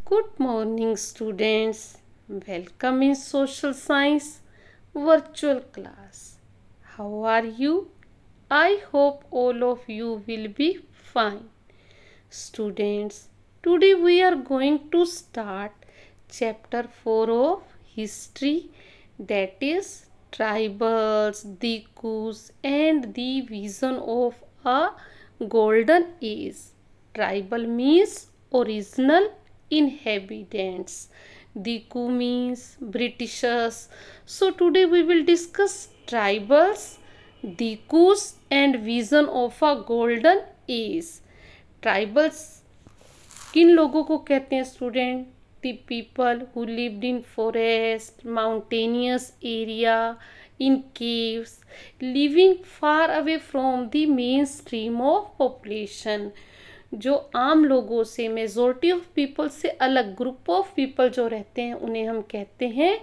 Good morning, students. Welcome in Social Science virtual class. How are you? I hope all of you will be fine. Students, today we are going to start chapter 4 of history, that is tribals, Dikus, and the vision of a golden age. Tribal means original inhabitants. Diku means Britishers. So today we will discuss tribals, Dikus, and vision of a golden age. Tribals किन लोगों को कहते हैं student? The people who lived in forest, mountainous area, in caves, living far away from the main stream of population. जो आम लोगों से, majority of people से अलग ग्रुप ऑफ पीपल जो रहते हैं उन्हें हम कहते हैं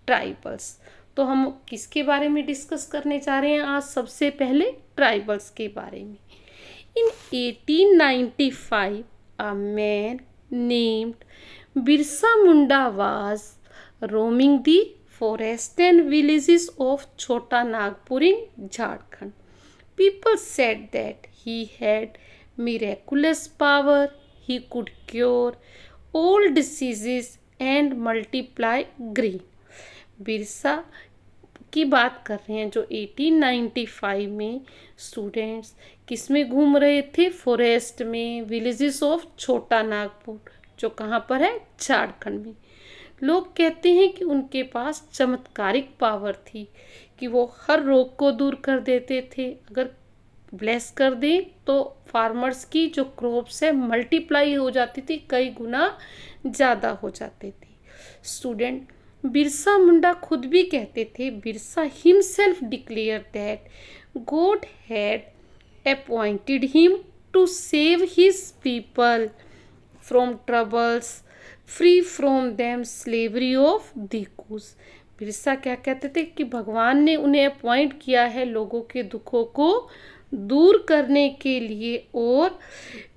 ट्राइबल्स। तो हम किसके बारे में डिस्कस करने जा रहे हैं आज? सबसे पहले ट्राइबल्स के बारे में। In 1895, a man named Birsa Munda was roaming the forests and villages of Chota Nagpur in Jharkhand. People said that he had miraculous power. He could cure all diseases and multiply grain. Birsa की बात कर रहे हैं जो 1895 में students किस में घूम रहे थे? फॉरेस्ट में, विलेजेस ऑफ छोटा नागपुर, जो कहाँ पर है? झारखंड में। लोग कहते हैं कि उनके पास चमत्कारिक पावर थी कि वो हर रोग को दूर कर देते थे। अगर ब्लेस कर दें तो फार्मर्स की जो क्रॉप्स है मल्टीप्लाई हो जाती थी, कई गुना ज़्यादा हो जाते थे। स्टूडेंट, बिरसा मुंडा खुद भी कहते थे, Birsa himself declare that God had appointed him to save his people from troubles, free from them slavery of dikus. Birsa क्या कहते थे कि भगवान ने उन्हें अपॉइंट किया है लोगों के दुखों को दूर करने के लिए और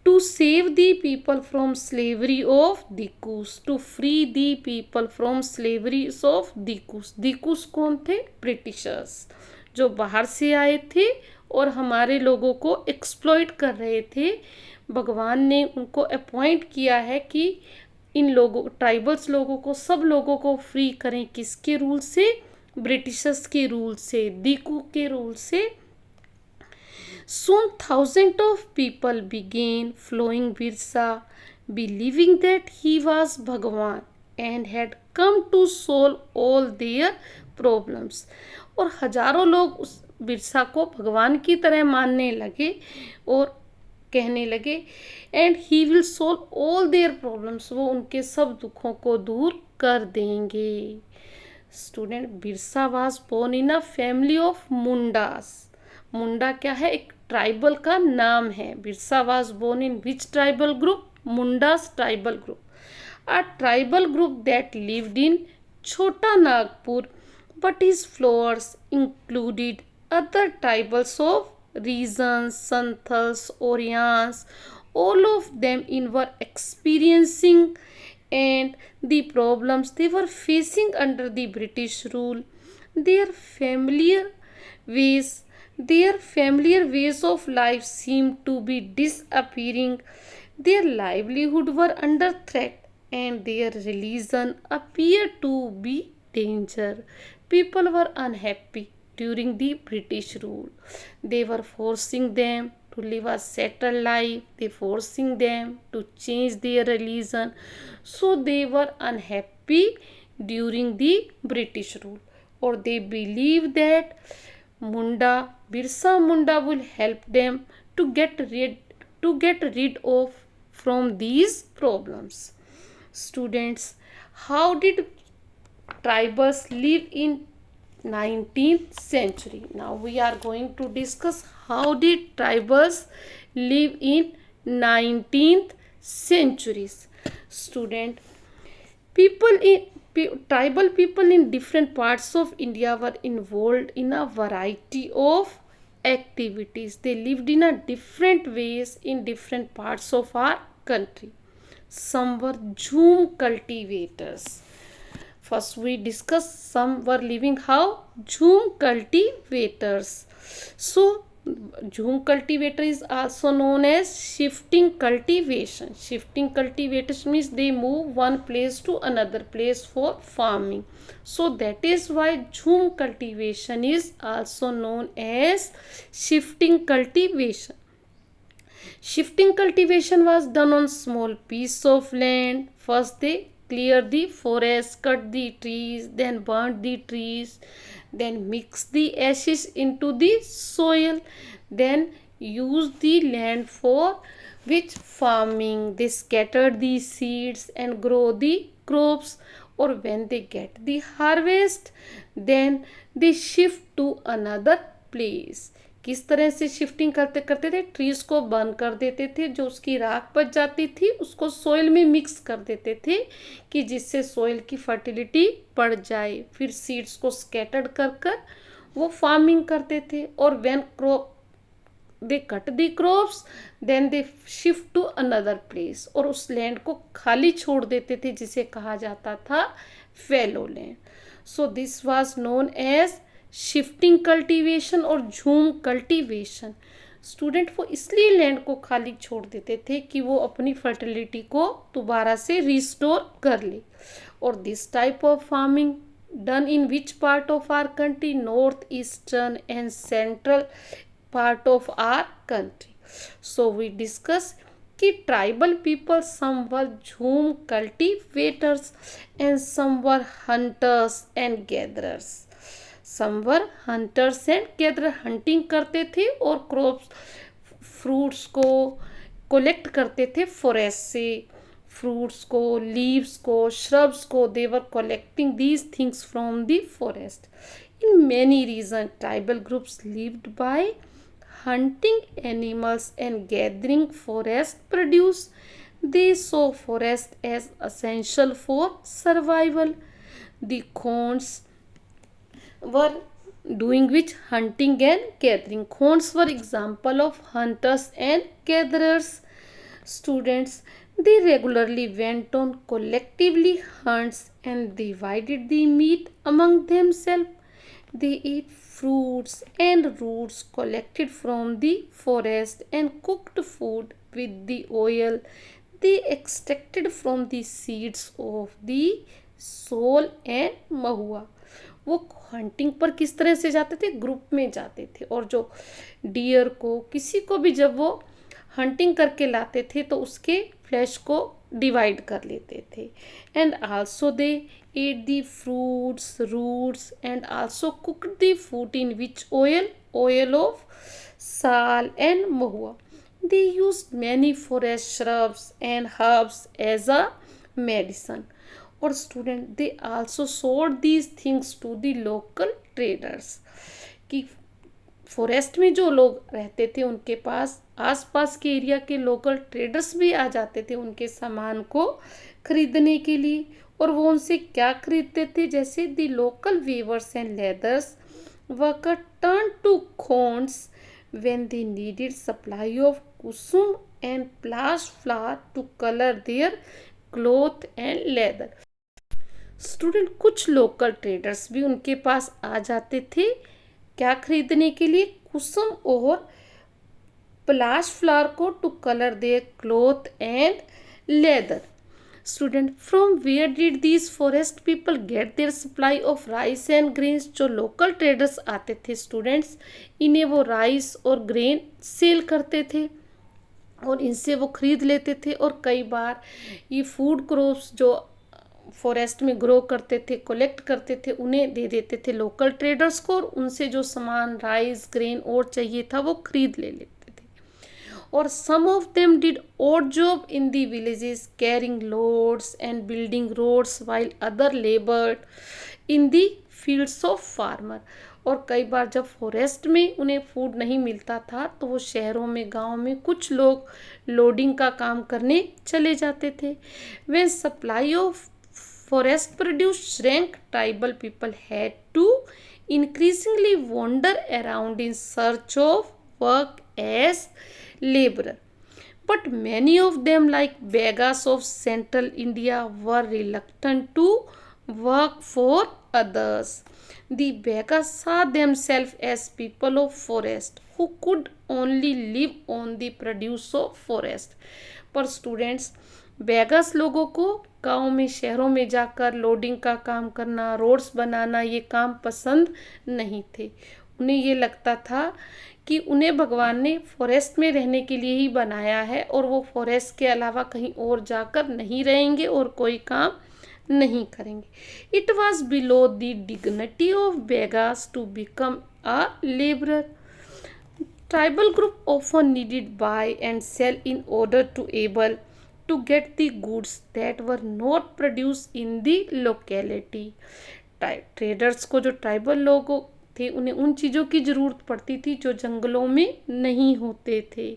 to save the people from slavery of dikus, to free the people from slavery of dikus. Dikus कौन थे? ब्रिटिशर्स, जो बाहर से आए थे और हमारे लोगों को एक्सप्लॉइट कर रहे थे। भगवान ने उनको अपॉइंट किया है कि इन लोगों, ट्राइबल्स लोगों को, सब लोगों को फ्री करें। किसके रूल से? ब्रिटिशर्स के रूल से, दिकू के रूल से। Soon thousands of people began following Birsa, believing that he was Bhagwan and had come to solve all their problems. और हजारों लोग उस बिरसा को भगवान की तरह मानने लगे और कहने लगे and he will solve all their problems, वो उनके सब दुखों को दूर कर देंगे। Student, Birsa was born in a family of Mundas. Munda क्या है? एक ट्राइबल का नाम है। Birsa was born in which tribal group? Mundas tribal group, a tribal group that lived in Chota Nagpur, but his followers included other tribals of regions, Santhals, Oraons, all of them in were experiencing and the problems they were facing under the British rule. Their familiar ways their familiar ways of life seemed to be disappearing. Their livelihood were under threat and their religion appeared to be danger. People were unhappy during the British rule. They were forcing them to live a settled life. They forcing them to change their religion. So they were unhappy during the British rule. Or they believe that Birsa Munda will help them to get rid of from these problems. Students, how did tribals live in 19th century? Now we are going to discuss how did tribals live in 19th centuries. Student, tribal people in different parts of India were involved in a variety of activities. They lived in a different ways in different parts of our country. some were jhum cultivators. First we discuss some were living how jhum cultivators. So jhum cultivator is also known as shifting cultivation. Shifting cultivation means they move one place to another place for farming. So that is why jhum cultivation is also known as shifting cultivation. Shifting cultivation was done on small piece of land. First they clear the forest, cut the trees, then burnt the trees, then mix the ashes into the soil, then use the land for which farming. They scatter the seeds and grow the crops, or when they get the harvest, then they shift to another place. किस तरह से shifting करते करते थे, trees को burn कर देते थे, जो उसकी राख बच जाती थी उसको सोइल में मिक्स कर देते थे कि जिससे सोइल की फर्टिलिटी बढ़ जाए. फिर सीड्स को स्कैटर्ड कर कर वो फार्मिंग करते थे. और when crop they cut the crops, then they shift to another place, और उस लैंड को खाली छोड़ देते थे जिसे कहा जाता था fallow land. So this was known as shifting cultivation और झूम कल्टीवेशन. स्टूडेंट वो इसलिए लैंड को खाली छोड़ देते थे कि वो अपनी फर्टिलिटी को दोबारा से रिस्टोर कर ले. और this type of farming done in which part of our country? North eastern and central part of our country. So we discuss कि tribal people, some were jhum cultivators and some were hunters and gatherers. Some were hunters and gatherers. hunting करते थे और crops, fruits को collect करते थे forest से. fruits को, leaves को, shrubs को, they were collecting these things from the forest. In many regions, tribal groups lived by hunting animals and gathering forest produce. They saw forest as essential for survival. The Khons were doing which? Hunting and gathering. Khons were example of hunters and gatherers. Students, they regularly went on collectively hunts and divided the meat among themselves. They ate fruits and roots collected from the forest and cooked food with the oil they extracted from the seeds of the sal and mahua. वो hunting पर किस तरह से जाते थे? Group में जाते थे, और जो डियर को, किसी को भी जब वो हंटिंग करके लाते थे तो उसके फ्लैश को डिवाइड कर लेते थे. And also they ate the fruits, roots, and also cooked the food in which oil of sal and mahua. They used many forest shrubs and herbs as a medicine. और student, they also sold these things to the local traders. कि forest में जो लोग रहते थे उनके पास आसपास के एरिया के लोकल ट्रेडर्स भी आ जाते थे उनके सामान को खरीदने के लिए. और वो उनसे क्या खरीदते थे? जैसे the local weavers and leathers worker turn to Khonds when they needed supply of kusum and palash flower to colour their cloth and leather. Student, कुछ लोकल ट्रेडर्स भी उनके पास आ जाते थे क्या खरीदने के लिए? कुसुम और प्लास्ट फ्लावर को to colour their cloth and leather. Student, from where did these forest people get their supply of rice and grains? जो लोकल ट्रेडर्स आते थे स्टूडेंट्स, इन्हें वो राइस और ग्रेन सेल करते थे और इनसे वो खरीद लेते थे. और कई बार ये फूड क्रॉप्स जो फॉरेस्ट में ग्रो करते थे, कलेक्ट करते थे, उन्हें दे देते थे लोकल ट्रेडर्स को, और उनसे जो सामान राइस ग्रेन और चाहिए था वो खरीद ले लेते थे. और some of them did odd job in the villages carrying loads and building roads while other labored in the fields of farmer. और कई बार जब फॉरेस्ट में उन्हें फूड नहीं मिलता था तो वो शहरों में, गांव में कुछ लोग लोडिंग का काम करने चले जाते थे. When supply of forest produce shrank, tribal people had to increasingly wander around in search of work as laborer. but many of them, like Begas of Central India, were reluctant to work for others. The Begas saw themselves as people of forest who could only live on the produce of forest. पर students, bags लोगों को गांव में, शहरों में जाकर loading का काम करना, रोड्स बनाना, ये काम पसंद नहीं थे। उन्हें ये लगता था कि उन्हें भगवान ने फॉरेस्ट में रहने के लिए ही बनाया है और वो फॉरेस्ट के अलावा कहीं और जाकर नहीं रहेंगे और कोई काम नहीं करेंगे। It was below the dignity of Baigas to become a labourer. Tribal group often needed buy and sell in order to able to get the goods that were not produced in the locality. Traders को, जो tribal लोग थे, उन्हें उन चीज़ों की ज़रूरत पड़ती थी जो जंगलों में नहीं होते थे।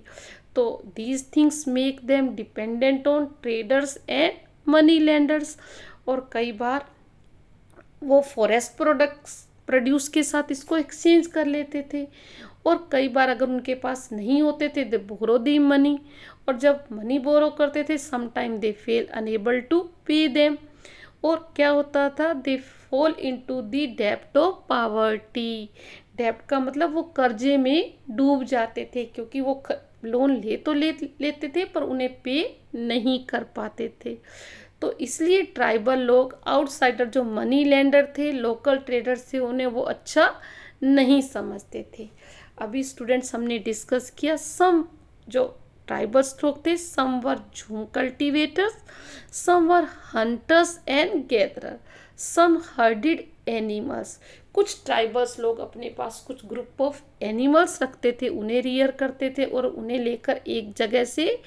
तो these things make them dependent on traders and money lenders. और कई बार वो फॉरेस्ट प्रोडक्ट्स प्रोड्यूस के साथ इसको एक्सचेंज कर लेते थे, और कई बार अगर उनके पास नहीं होते थे दे बोरो दी मनी, और जब मनी बोरो करते थे sometime they fail unable to pay them, और क्या होता था, दे फॉल इनटू द डेब्ट ऑफ पॉवर्टी। डेब्ट का मतलब वो कर्जे में डूब जाते थे, क्योंकि वो लोन लेते थे पर उन्हें पे नहीं कर पाते थे। तो इसलिए ट्राइबल लोग, आउटसाइडर जो मनी लेंडर थे, लोकल ट्रेडर्स थे, उन्हें वो अच्छा नहीं समझते थे। अभी स्टूडेंट्स हमने डिस्कस किया सम जो ट्राइबल्स लोग थे, some were jhum cultivators, some were hunters and gatherer, some herded animals. कुछ ट्राइबल्स लोग अपने पास कुछ ग्रुप ऑफ एनिमल्स रखते थे, उन्हें रियर करते थे और उन्हें लेकर एक जगह से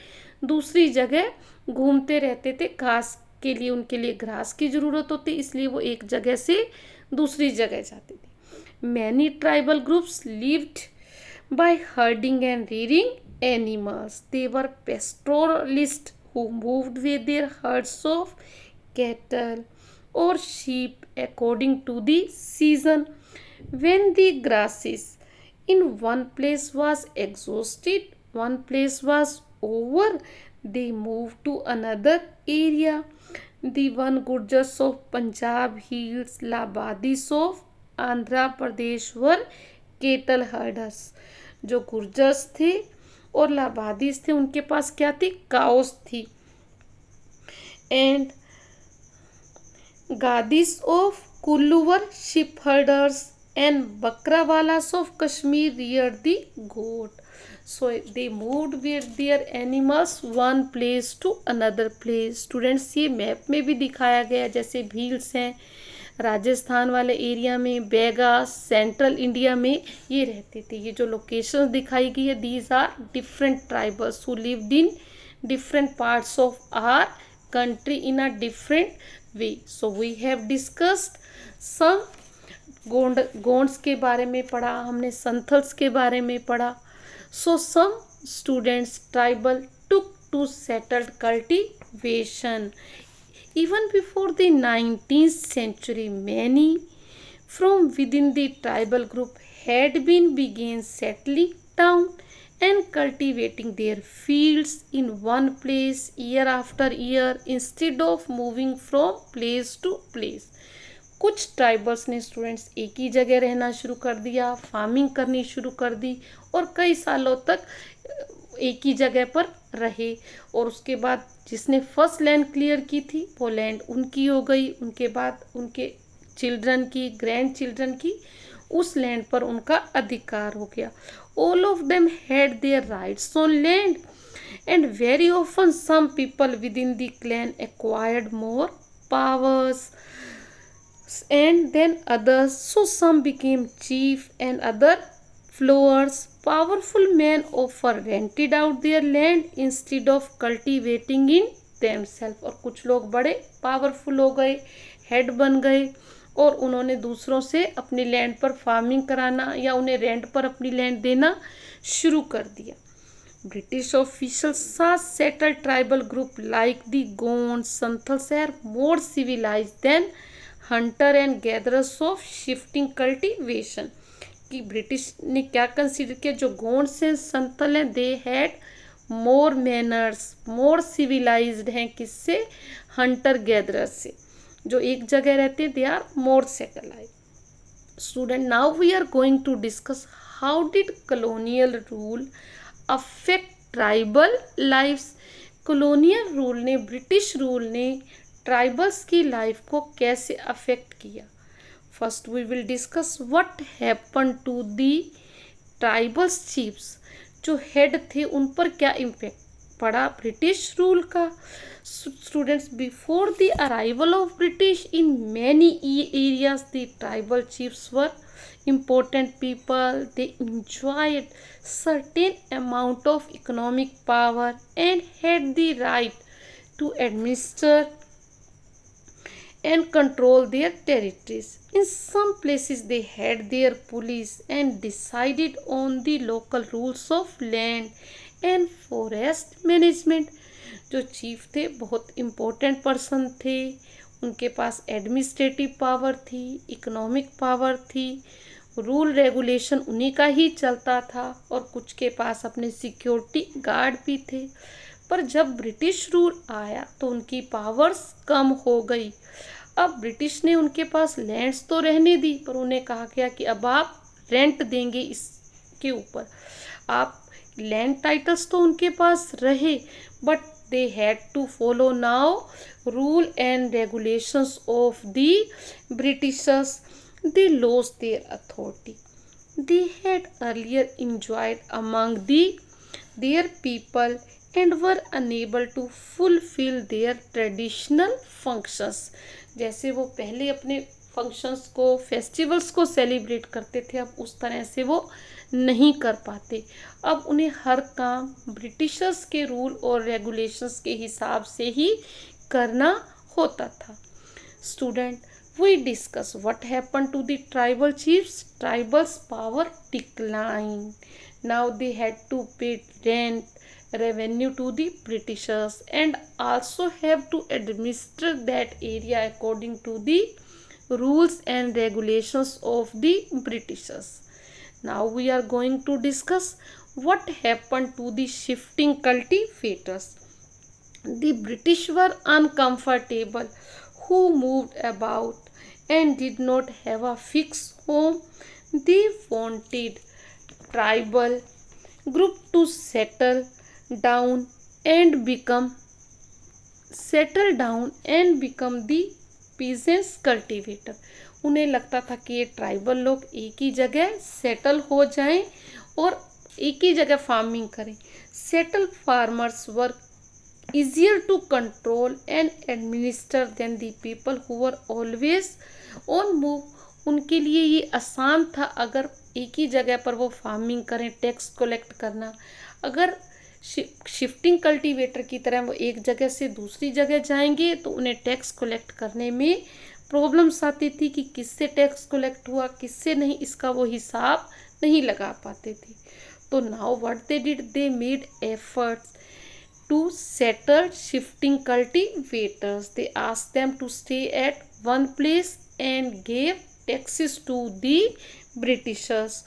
दूसरी जगह घूमते रहते थे। घास के लिए, उनके लिए घास की ज़रूरत होती, इसलिए वो एक जगह से दूसरी जगह जाते थे। Many tribal groups lived by herding and rearing animals. They were pastoralists who moved with their herds of cattle or sheep according to the season. When the grasses in one place was exhausted, one place was over, they moved to another area. The one Gurjars of Punjab hills, Labadis of Andhra Pradesh were cattle herders. जो गुर्जर्स थे और लाबादीस थे, उनके पास क्या थी, cows थी। And Gaddis of Kullu were sheep herders and Bakarwalas of Kashmir rear the goat. So they moved with their animals one place to another place. Students, ये map में भी दिखाया गया, जैसे भील्स हैं राजस्थान वाले एरिया में, बेगास सेंट्रल इंडिया में ये रहते थे। ये जो लोकेशन दिखाई गई है, these are different tribals who lived in different parts of our country in a different way. So we have discussed some Gonds के बारे में पढ़ा हमने, संथल्स के बारे में पढ़ा। So some students tribal took to settled cultivation. Even before the 19th century, many from within the tribal group had been began settling down and cultivating their fields in one place year after year instead of moving from place to place. कुछ tribals ने students एक ही जगह रहना शुरू कर दिया, farming करनी शुरू कर दी और कई सालों तक एक ही जगह पर रहे, और उसके बाद जिसने फर्स्ट लैंड क्लियर की थी वो लैंड उनकी हो गई, उनके बाद उनके चिल्ड्रन की, ग्रैंड चिल्ड्रन की, उस लैंड पर उनका अधिकार हो गया। All of them had their rights on land and very often some people within the clan acquired more powers and then others, so some became chief and other followers. Powerful men often rented out their land instead of cultivating in themselves. और कुछ लोग बड़े powerful हो गए, head बन गए और उन्होंने दूसरों से अपनी लैंड पर फार्मिंग कराना या उन्हें रेंट पर अपनी लैंड देना शुरू कर दिया। British officials saw settled tribal group like the Gonds, Santhals are more civilized than hunter and gatherers of shifting cultivation. कि ब्रिटिश ने क्या कंसीडर किया, जो गोंड्स हैं, संथल हैं, they had more manners, more civilised हैं किससे, हंटर गैदरर्स से, जो एक जगह रहते हैं, they are more settlise. Student, now we are going to discuss how did colonial rule affect tribal lives. colonial rule ने, ब्रिटिश रूल ने ट्राइबल्स की लाइफ को कैसे अफेक्ट किया. First we will discuss what happen to the tribals chiefs. जो head थे उन पर क्या इम्पैक्ट पड़ा ब्रिटिश रूल का. Students, before the arrival of British in many areas, the tribal chiefs were important people. They enjoyed certain amount of economic power and had the right to administer and control their territories. In some places they had their police and decided on the local rules of land and forest management. जो chief थे बहुत important person थे, उनके पास administrative power थी, economic power थी, rule regulation उन्हीं का ही चलता था और कुछ के पास अपने सिक्योरिटी गार्ड भी थे. पर जब ब्रिटिश रूल आया तो उनकी पावर्स कम हो गई. अब ब्रिटिश ने उनके पास लैंड्स तो रहने दी, पर उन्हें कहा गया कि अब आप रेंट देंगे इसके ऊपर. आप लैंड टाइटल्स तो उनके पास रहे, but they had to follow now rule and regulations of the Britishers. They lost their authority they had earlier enjoyed among their people and were unable to fulfill their traditional functions. जैसे वो पहले अपने functions को, festivals को celebrate करते थे, अब उस तरह से वो नहीं कर पाते. अब उन्हें हर काम ब्रिटिशर्स के रूल और रेगुलेशंस के हिसाब से ही करना होता था. Student, we discuss what happen to the tribal chiefs. Tribals power decline. Now they had to pay rent, revenue to the Britishers and also have to administer that area according to the rules and regulations of the Britishers. Now we are going to discuss what happened to the shifting cultivators. The British were uncomfortable, who moved about and did not have a fixed home. They wanted tribal group to settle down and become the peasants cultivator. उन्हें लगता था कि ये tribal लोग एक ही जगह settle हो जाएं और एक ही जगह फार्मिंग करें. Settle farmers were easier to control and administer than the people who were always on move. उनके लिए ये आसान था अगर एक ही जगह पर वो फार्मिंग करें, टैक्स कलेक्ट करना. अगर शिफ्टिंग कल्टीवेटर की तरह वो एक जगह से दूसरी जगह जाएंगे तो उन्हें टैक्स कलेक्ट करने में प्रॉब्लम्स आती थी कि किससे टैक्स कलेक्ट हुआ, किससे नहीं, इसका वो हिसाब नहीं लगा पाते थे. तो now what they did, they made efforts to settle shifting cultivators. They asked them to stay at one place and gave taxes to the Britishers.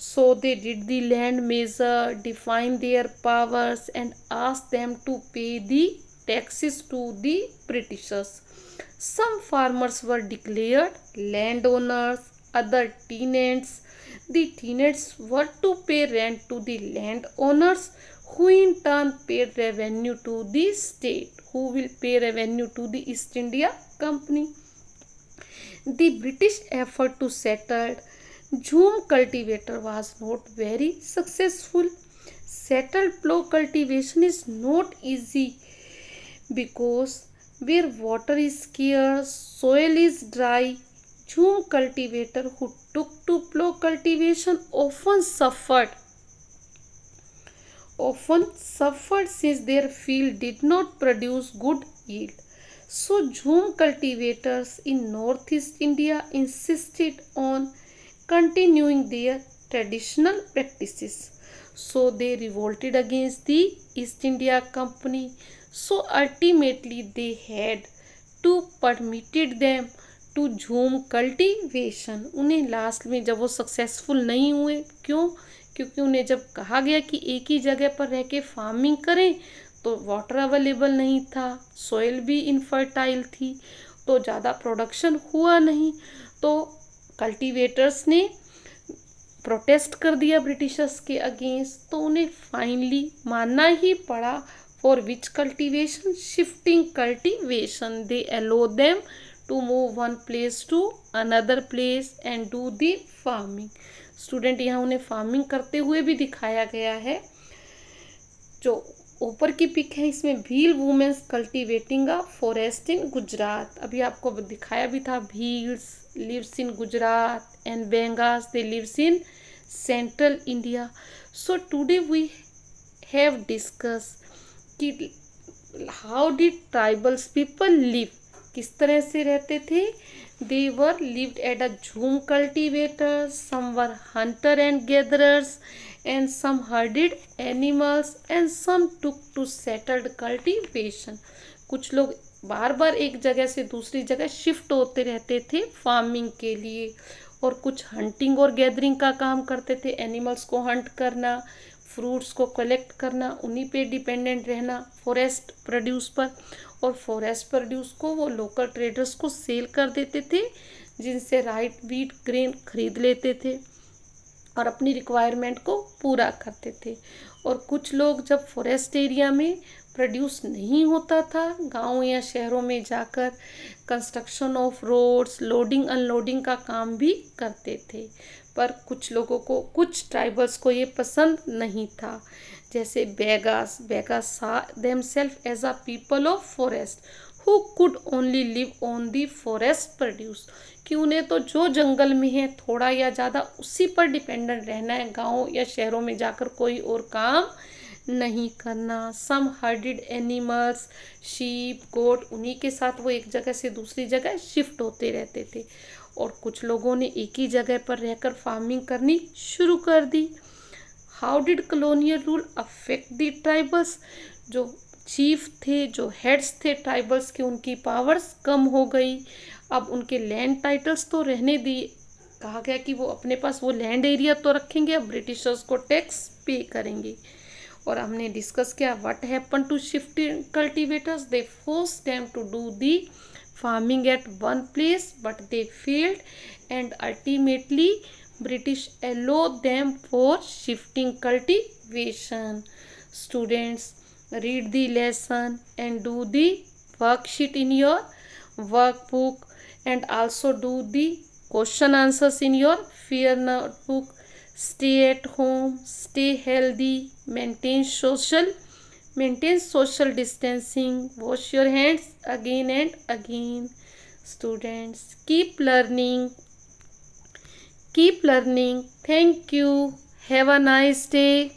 So they did the land measure, defined their powers and asked them to pay the taxes to the Britishers. Some farmers were declared landowners, other tenants. The tenants were to pay rent to the landowners, who in turn paid revenue to the state, who will pay revenue to the East India Company. The British effort to settle jhum cultivator was not very successful. Settled plough cultivation is not easy because where water is scarce, soil is dry. Jhum cultivator who took to plough cultivation often suffered since their field did not produce good yield. So jhum cultivators in northeast India insisted on continuing their traditional practices. So they revolted against the East India Company. So ultimately they had to permitted them to jhum cultivation. उन्हें last में जब वो successful नहीं हुए, क्यों क्योंकि उन्हें जब कहा गया कि एक ही जगह पर रह के फार्मिंग करें तो वाटर अवेलेबल नहीं था, सॉइल भी इनफर्टाइल थी, तो ज़्यादा प्रोडक्शन हुआ नहीं। तो कल्टीवेटर्स ने प्रोटेस्ट कर दिया ब्रिटिशर्स के अगेंस्ट, तो उन्हें फाइनली मानना ही पड़ा। For which cultivation? Shifting cultivation. They allow them to move one place to another place and do the farming. Student, यहाँ उन्हें फार्मिंग करते हुए भी दिखाया गया है। जो ऊपर की पिक है इसमें Bhil womens cultivating a forest in Gujarat. अभी आपको दिखाया भी था, Bhils lives in Gujarat and Baigas they lives in central India. So today we have discuss कि how did tribals people live, किस तरह से रहते थे। दे वर lived at a jhum cultivators, some were hunter and gatherers and some herded animals and some took to settled cultivation। कुछ लोग बार बार एक जगह से दूसरी जगह शिफ्ट होते रहते थे फार्मिंग के लिए, और कुछ हंटिंग और गैदरिंग का काम करते थे, एनिमल्स को हंट करना, फ्रूट्स को कलेक्ट करना, उन्हीं पे डिपेंडेंट रहना फॉरेस्ट प्रोड्यूस पर, और फॉरेस्ट प्रोड्यूस को वो लोकल ट्रेडर्स को सेल कर देते थे, जिनसे राइट व्हीट ग्रेन खरीद लेते थे और अपनी रिक्वायरमेंट को पूरा करते थे। और कुछ लोग जब फॉरेस्ट एरिया में प्रोड्यूस नहीं होता था, गांव या शहरों में जाकर construction of roads, loading unloading का काम भी करते थे। पर कुछ लोगों को, कुछ ट्राइबल्स को ये पसंद नहीं था, जैसे Baigas saw themselves as a people of forest who could only live on the forest produce, कि उन्हें तो जो जंगल में है थोड़ा या ज़्यादा उसी पर डिपेंडेंट रहना है, गांव या शहरों में जाकर कोई और काम नहीं करना। सम हर्डेड एनिमल्स, शीप गोट, उन्हीं के साथ वो एक जगह से दूसरी जगह शिफ्ट होते रहते थे। और कुछ लोगों ने एक ही जगह पर रहकर फार्मिंग करनी शुरू कर दी। How did colonial rule affect the tribals? जो चीफ थे, जो हेड्स थे ट्राइबल्स के, उनकी पावर्स कम हो गई। अब उनके लैंड टाइटल्स तो रहने दिए, कहा गया कि वो अपने पास वो लैंड एरिया तो रखेंगे, अब ब्रिटिशर्स को टैक्स पे करेंगे। और हमने डिस्कस किया what happen to shifting cultivators, they force them to do the farming at one place but they failed and ultimately British allow them for shifting cultivation. Students, read the lesson and do the worksheet in your workbook, and also do the question answers in your fear notebook. Stay at home, stay healthy, maintain social distancing, wash your hands again and again. Students, keep learning. Keep learning. Thank you. Have a nice day.